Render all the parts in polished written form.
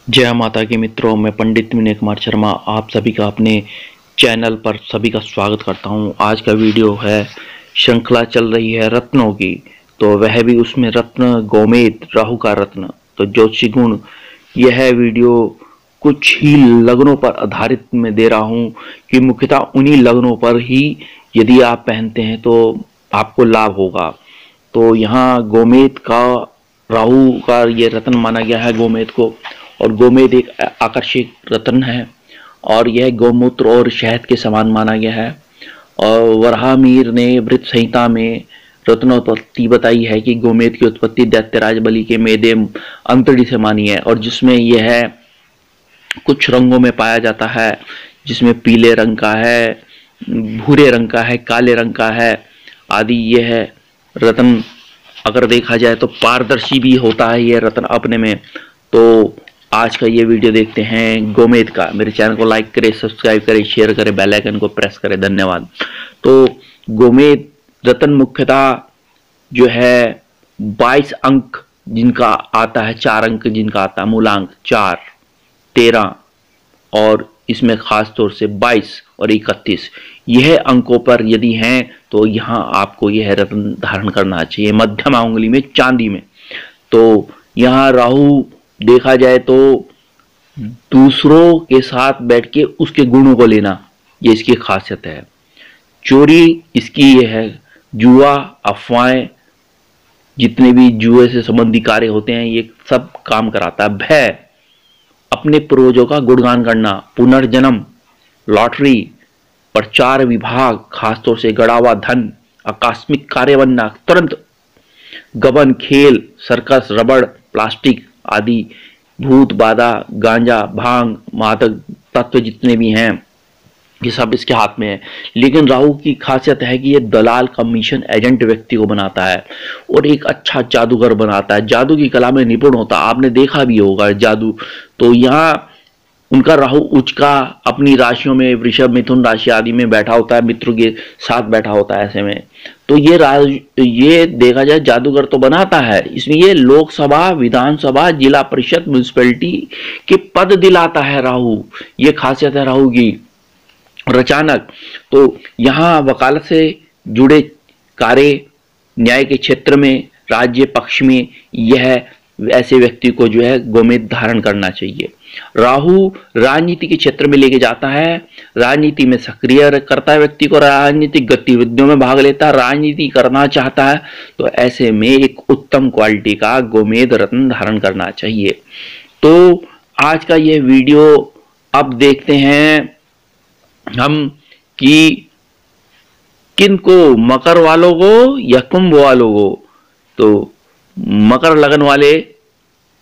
जय माता की मित्रों, मैं पंडित विनय कुमार शर्मा आप सभी का अपने चैनल पर सभी का स्वागत करता हूं। आज का वीडियो है, श्रृंखला चल रही है रत्नों की, तो वह भी उसमें रत्न गोमेद, राहु का रत्न, तो ज्योतिषी गुण। यह वीडियो कुछ ही लग्नों पर आधारित मैं दे रहा हूं कि मुख्यतः उन्हीं लग्नों पर ही यदि आप पहनते हैं तो आपको लाभ होगा। तो यहाँ गोमेद का, राहु का ये रत्न माना गया है गोमेद को, और गोमेद एक आकर्षक रत्न है और यह गौमूत्र और शहद के समान माना गया है। और वराहमिहिर ने वृत्त संहिता में रत्नोत्पत्ति बताई है कि गोमेद की उत्पत्ति दैत्यराज बलि के मेदे अंतड़ी से मानी है, और जिसमें यह कुछ रंगों में पाया जाता है, जिसमें पीले रंग का है, भूरे रंग का है, काले रंग का है आदि। यह रत्न अगर देखा जाए तो पारदर्शी भी होता है यह रत्न अपने में। तो आज का ये वीडियो देखते हैं गोमेद का। मेरे चैनल को लाइक करें, सब्सक्राइब करें, शेयर करें, बेल आइकन को प्रेस करें। धन्यवाद। तो गोमेद रत्न मुख्यतः जो है 22 अंक जिनका आता है, 4 अंक जिनका आता है, मूलांक 4, 13 और इसमें खास तौर से 22 और 31, यह अंकों पर यदि हैं तो यहाँ आपको यह रत्न धारण करना चाहिए, मध्यमा उंगली में, चांदी में। तो यहाँ राहु देखा जाए तो दूसरों के साथ बैठ के उसके गुणों को लेना, ये इसकी खासियत है। चोरी इसकी ये है, जुआ, अफवाहें, जितने भी जुए से संबंधी कार्य होते हैं ये सब काम कराता है। भय, अपने पूर्वजों का गुणगान करना, पुनर्जन्म, लॉटरी, प्रचार विभाग, खासतौर से गड़ा हुआ धन, आकस्मिक कार्य बनना तुरंत, गबन, खेल, सर्कस, रबड़, प्लास्टिक आदि, भूत बाधा, गांजा, भांग, मादक तत्व जितने भी हैं ये सब इसके हाथ में है। लेकिन राहु की खासियत है कि ये दलाल, कमीशन एजेंट व्यक्ति को बनाता है और एक अच्छा जादूगर बनाता है, जादू की कला में निपुण होता है। आपने देखा भी होगा जादू। तो यहाँ उनका राहु उच्च का अपनी राशियों में, वृषभ, मिथुन राशि आदि में बैठा होता है, मित्रों के साथ बैठा होता है। ऐसे में तो ये देखा जाए जादूगर तो बनाता है, इसमें ये लोकसभा, विधानसभा, जिला परिषद, म्यूनिसिपैलिटी के पद दिलाता है राहु। ये खासियत है राहु की। और अचानक तो यहाँ वकालत से जुड़े कार्य, न्याय के क्षेत्र में, राज्य पक्ष में, यह ऐसे व्यक्ति को जो है गोमेद धारण करना चाहिए। राहु राजनीति के क्षेत्र में लेके जाता है, राजनीति में सक्रिय करता है व्यक्ति को, राजनीतिक गतिविधियों में भाग लेता है, राजनीति करना चाहता है, तो ऐसे में एक उत्तम क्वालिटी का गोमेद रत्न धारण करना चाहिए। तो आज का यह वीडियो अब देखते हैं हम कि किनको, मकर वालों को या कुंभ वालों को। तो मकर लगन वाले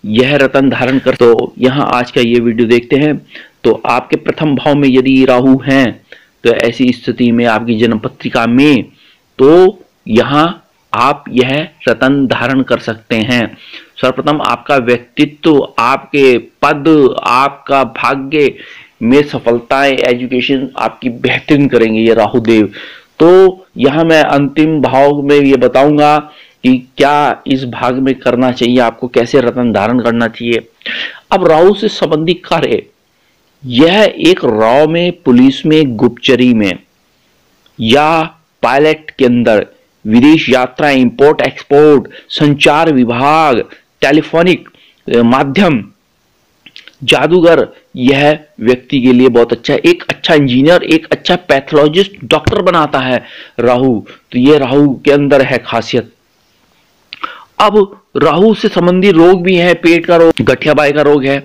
यह रत्न धारण कर, तो यहाँ आज का ये वीडियो देखते हैं। तो आपके प्रथम भाव में यदि राहु हैं तो ऐसी स्थिति में आपकी जन्म पत्रिका में, तो यहाँ आप यह रत्न धारण कर सकते हैं। सर्वप्रथम आपका व्यक्तित्व, आपके पद, आपका भाग्य में सफलताएं, एजुकेशन आपकी बेहतरीन करेंगे ये राहु देव। तो यहाँ मैं अंतिम भाव में ये बताऊंगा कि क्या इस भाग में करना चाहिए, आपको कैसे रत्न धारण करना चाहिए। अब राहु से संबंधित कार्य, यह एक रॉ में, पुलिस में, गुप्तचरी में या पायलट के अंदर, विदेश यात्रा, इंपोर्ट एक्सपोर्ट, संचार विभाग, टेलीफोनिक माध्यम, जादूगर, यह व्यक्ति के लिए बहुत अच्छा है। एक अच्छा इंजीनियर, एक अच्छा पैथोलॉजिस्ट, डॉक्टर बनाता है राहु। तो ये राहु के अंदर है खासियत। अब राहु से संबंधित रोग भी है, पेट का रोग, गठियाबाई का रोग है,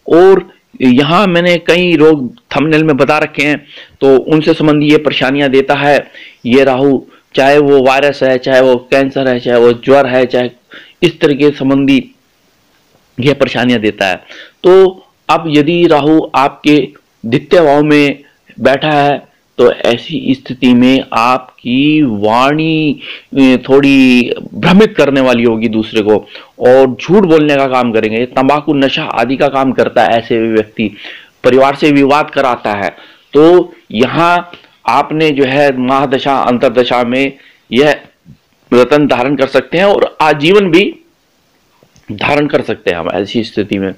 और यहां मैंने कई रोग थंबनेल में बता रखे हैं, तो उनसे संबंधी ये परेशानियां देता है ये राहु। चाहे वो वायरस है, चाहे वो कैंसर है, चाहे वो ज्वर है, चाहे इस तरह के संबंधी यह परेशानियां देता है। तो अब यदि राहु आपके द्वितीय भाव में बैठा है तो ऐसी स्थिति में आपकी वाणी थोड़ी भ्रमित करने वाली होगी दूसरे को, और झूठ बोलने का काम करेंगे, तंबाकू, नशा आदि का काम करता है ऐसे व्यक्ति, परिवार से विवाद कराता है। तो यहाँ आपने जो है महादशा, अंतरदशा में यह रत्न धारण कर सकते हैं और आजीवन भी धारण कर सकते हैं हम ऐसी स्थिति में।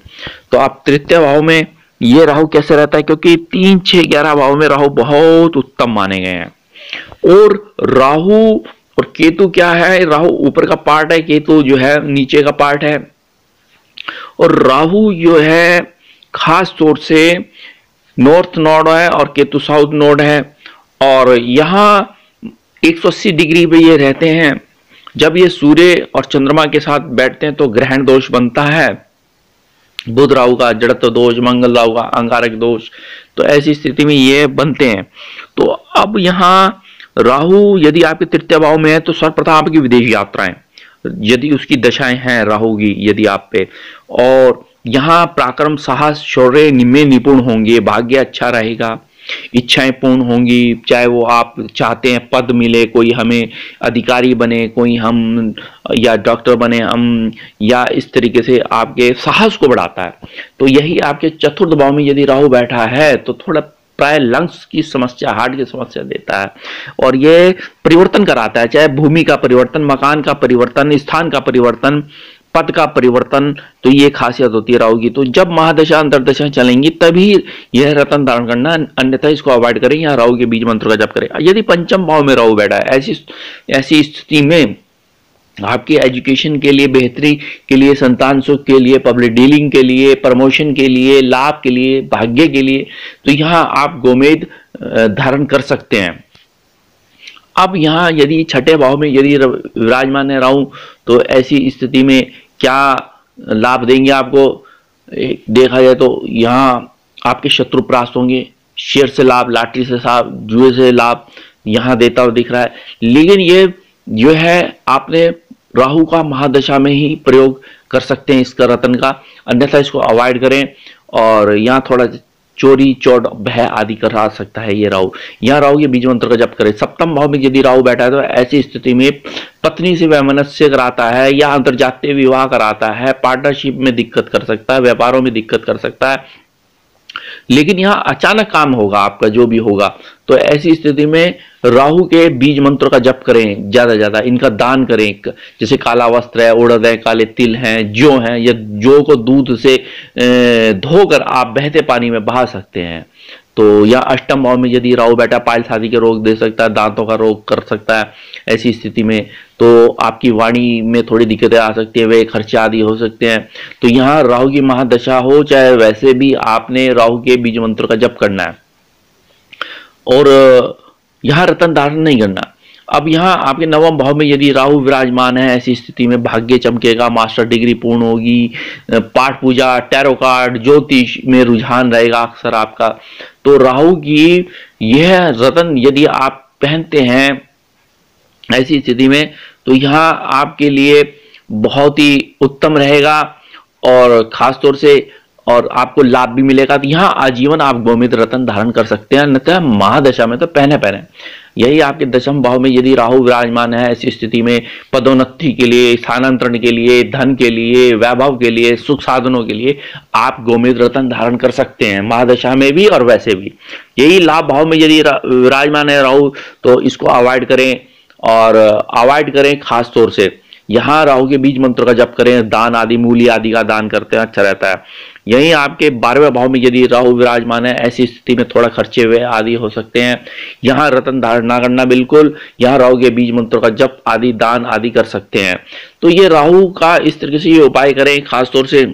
तो आप तृतीय भाव में ये राहु कैसे रहता है, क्योंकि 3, 6, 11 भाव में राहु बहुत उत्तम माने गए हैं। और राहु और केतु क्या है, राहु ऊपर का पार्ट है, केतु जो है नीचे का पार्ट है। और राहु जो है खास तौर से नॉर्थ नोड है और केतु साउथ नोड है, और यहां 180 डिग्री पे ये रहते हैं। जब ये सूर्य और चंद्रमा के साथ बैठते हैं तो ग्रहण दोष बनता है, बुध राहु का जड़त्व दोष, मंगल राहु का अंगारक दोष। तो ऐसी स्थिति में ये बनते हैं। तो अब यहाँ राहु यदि आपके तृतीय भाव में है तो सर्वप्रथम आपकी विदेश यात्राएं, यदि उसकी दशाएं हैं राहु की यदि आप पे, और यहाँ पराक्रम, साहस, शौर्य में निपुण होंगे, भाग्य अच्छा रहेगा, इच्छाएं पूर्ण होंगी। चाहे वो आप चाहते हैं पद मिले, कोई हमें अधिकारी बने, कोई हम या डॉक्टर बने हम, या इस तरीके से आपके साहस को बढ़ाता है। तो यही आपके चतुर्थ भाव में यदि राहु बैठा है तो थोड़ा प्राय लंग्स की समस्या, हार्ट की समस्या देता है, और ये परिवर्तन कराता है, चाहे भूमि का परिवर्तन, मकान का परिवर्तन, स्थान का परिवर्तन, पद का परिवर्तन। तो ये खासियत होती है राहु की। तो जब महादशा अंतरदशा चलेंगी तभी यह रत्न धारण करना, अन्यथा इसको अवॉइड करें या राहु के बीज मंत्र का जप करें। यदि पंचम भाव में राहु बैठा है, ऐसी स्थिति में आपकी एजुकेशन के लिए, बेहतरी के लिए, संतान सुख के लिए, पब्लिक डीलिंग के लिए, प्रमोशन के लिए, लाभ के लिए, भाग्य के लिए, तो यहां आप गोमेद धारण कर सकते हैं। अब यहां यदि छठे भाव में यदि विराजमान है राहु, तो ऐसी स्थिति में क्या लाभ देंगे आपको, देखा जाए तो यहां आपके शत्रु परास्त होंगे, शेयर से लाभ, लॉटरी से लाभ, जुए से लाभ यहां देता हुआ दिख रहा है। लेकिन ये जो है आपने राहु का महादशा में ही प्रयोग कर सकते हैं इसका रत्न का, अन्यथा इसको अवॉइड करें। और यहाँ थोड़ा चोरी, चोट, भय आदि करा सकता है ये राहु। यहाँ राहु के बीज मंत्र का जप करें। सप्तम भाव में यदि राहु बैठा है तो ऐसी स्थिति में पत्नी से वैमनस्य कराता है, या अंतरजातीय विवाह कराता है, पार्टनरशिप में दिक्कत कर सकता है, व्यापारों में दिक्कत कर सकता है। लेकिन यहाँ अचानक काम होगा आपका जो भी होगा। तो ऐसी स्थिति में राहु के बीज मंत्रों का जप करें, ज्यादा इनका दान करें। जैसे काला वस्त्र है, उड़द है, काले तिल हैं, जौ हैं, या जौ को दूध से धोकर आप बहते पानी में बहा सकते हैं। तो या अष्टम भाव में यदि राहु बैठा, पाइल्स आदि के रोग दे सकता है, दांतों का रोग कर सकता है। ऐसी स्थिति में तो आपकी वाणी में थोड़ी दिक्कतें आ सकती है, वे खर्चे आदि हो सकते हैं। तो यहाँ राहु की महादशा हो चाहे वैसे भी आपने राहु के बीज मंत्र का जप करना है, और यहाँ रत्न धारण नहीं करना। अब यहाँ आपके नवम भाव में यदि राहु विराजमान है, ऐसी स्थिति में भाग्य चमकेगा, मास्टर डिग्री पूर्ण होगी, पाठ पूजा, टैरो कार्ड, ज्योतिष में रुझान रहेगा अक्सर आपका। तो राहु की यह रत्न यदि आप पहनते हैं ऐसी स्थिति में, तो यहाँ आपके लिए बहुत ही उत्तम रहेगा, और खास तौर से और आपको लाभ भी मिलेगा। तो यहाँ आजीवन आप गोमेद रत्न धारण कर सकते हैं, अन्यथा महादशा में तो पहने। यही आपके दशम भाव में यदि राहु विराजमान है, ऐसी स्थिति में पदोन्नति के लिए, स्थानांतरण के लिए, धन के लिए, वैभव के लिए, सुख साधनों के लिए आप गोमेद रत्न धारण कर सकते हैं, महादशा में भी और वैसे भी। यही लाभ भाव में यदि विराजमान है राहु, तो इसको अवॉइड करें, और अवॉइड करें खास तौर से यहाँ राहु के बीज मंत्र का जप करें, दान आदि, मूली आदि का दान करते हैं, अच्छा रहता है। यहीं आपके 12वें भाव में यदि राहु विराजमान है, ऐसी स्थिति में थोड़ा खर्चे हुए आदि हो सकते हैं। यहाँ रत्न धारण ना करना बिल्कुल, यहाँ राहु के बीज मंत्रों का जप आदि, दान आदि कर सकते हैं। तो ये राहु का इस तरीके से ये उपाय करें खास तौर से।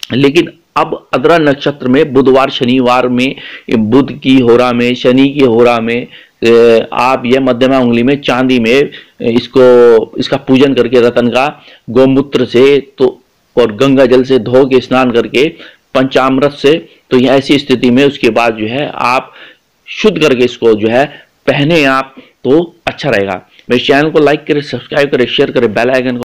लेकिन अब अद्रा नक्षत्र में बुधवार, शनिवार में, बुध की होरा में, शनि की होरा में आप यह मध्यमा उंगली में चांदी में इसका पूजन करके रत्न का गोमूत्र से तो और गंगा जल से धो के स्नान करके पंचामृत से, तो यह ऐसी स्थिति में उसके बाद जो है आप शुद्ध करके इसको जो है पहने आप, तो अच्छा रहेगा। मेरे चैनल को लाइक करें, सब्सक्राइब करें, शेयर करें, बेल आइकन को